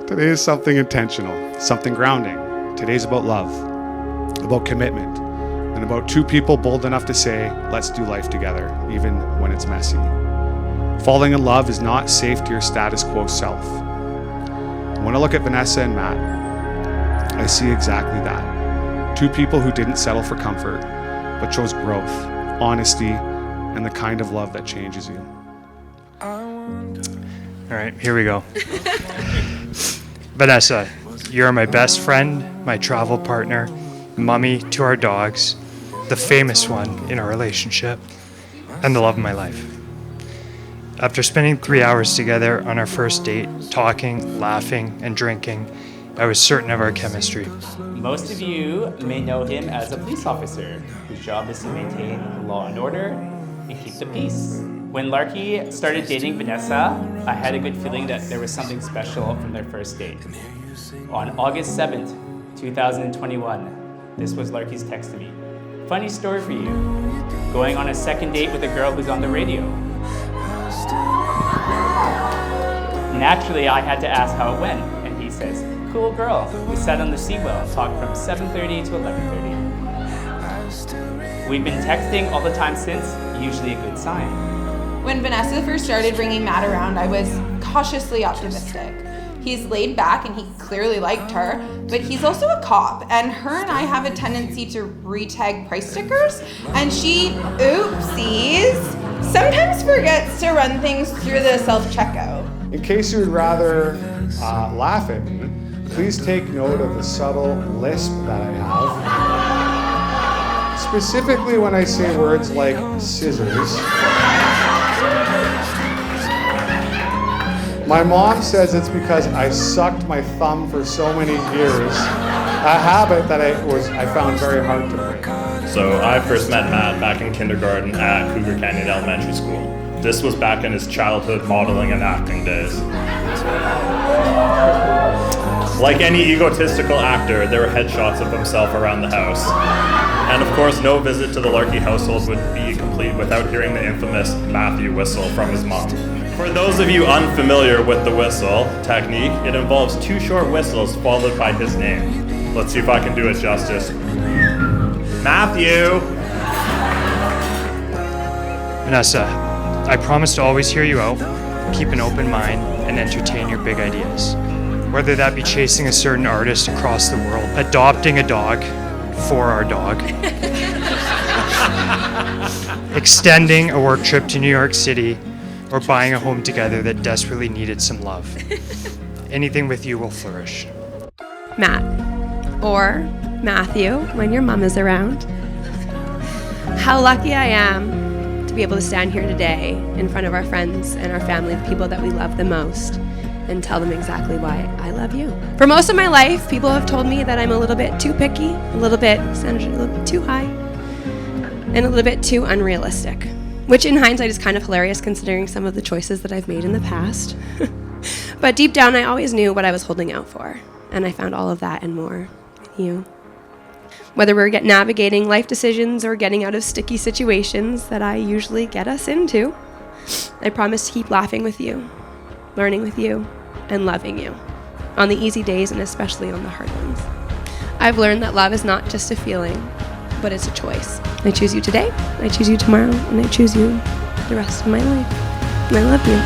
Today is something intentional, something grounding. Today's about love, about commitment, and about two people bold enough to say, let's do life together, even when it's messy. Falling in love is not safe to your status quo self. When I look at Vanessa and Matt, I see exactly that. Two people who didn't settle for comfort, but chose growth, honesty, and the kind of love that changes you. All right, here we go. Vanessa, you're my best friend, my travel partner, mummy to our dogs, the famous one in our relationship, and the love of my life. After spending 3 hours together on our first date, talking, laughing, and drinking, I was certain of our chemistry. Most of you may know him as a police officer whose job is to maintain law and order and keep the peace. When Larky started dating Vanessa, I had a good feeling that there was something special from their first date. On August 7th, 2021, this was Larky's text to me. Funny story for you. Going on a second date with a girl who's on the radio. Naturally, I had to ask how it went, and he says, cool girl. We sat on the seawall and talked from 7:30 to 11:30. We've been texting all the time since, usually a good sign. When Vanessa first started bringing Matt around, I was cautiously optimistic. He's laid back and he clearly liked her, but he's also a cop, and her and I have a tendency to re-tag price stickers, and she, oopsies, sometimes forgets to run things through the self-checkout. In case you would rather laugh at me, please take note of the subtle lisp that I have. Specifically when I say words like scissors. My mom says it's because I sucked my thumb for so many years, a habit that I found very hard to break. So I first met Matt back in kindergarten at Cougar Canyon Elementary School. This was back in his childhood modeling and acting days. Like any egotistical actor, there were headshots of himself around the house. And of course, no visit to the Larky household would be complete without hearing the infamous Matthew whistle from his mom. For those of you unfamiliar with the whistle technique, it involves 2 short whistles followed by his name. Let's see if I can do it justice. Matthew! Vanessa, I promise to always hear you out, keep an open mind, and entertain your big ideas. Whether that be chasing a certain artist across the world, adopting a dog for our dog, extending a work trip to New York City, or buying a home together that desperately needed some love. Anything with you will flourish. Matt, or Matthew, when your mom is around. How lucky I am to be able to stand here today in front of our friends and our family, the people that we love the most, and tell them exactly why I love you. For most of my life, people have told me that I'm a little bit too picky, a little bit too high, and a little bit too unrealistic, which in hindsight is kind of hilarious considering some of the choices that I've made in the past. But deep down, I always knew what I was holding out for, and I found all of that and more in you. Whether we're navigating life decisions or getting out of sticky situations that I usually get us into, I promise to keep laughing with you, learning with you, and loving you, on the easy days and especially on the hard ones. I've learned that love is not just a feeling, but it's a choice. I choose you today, I choose you tomorrow, and I choose you the rest of my life. And I love you.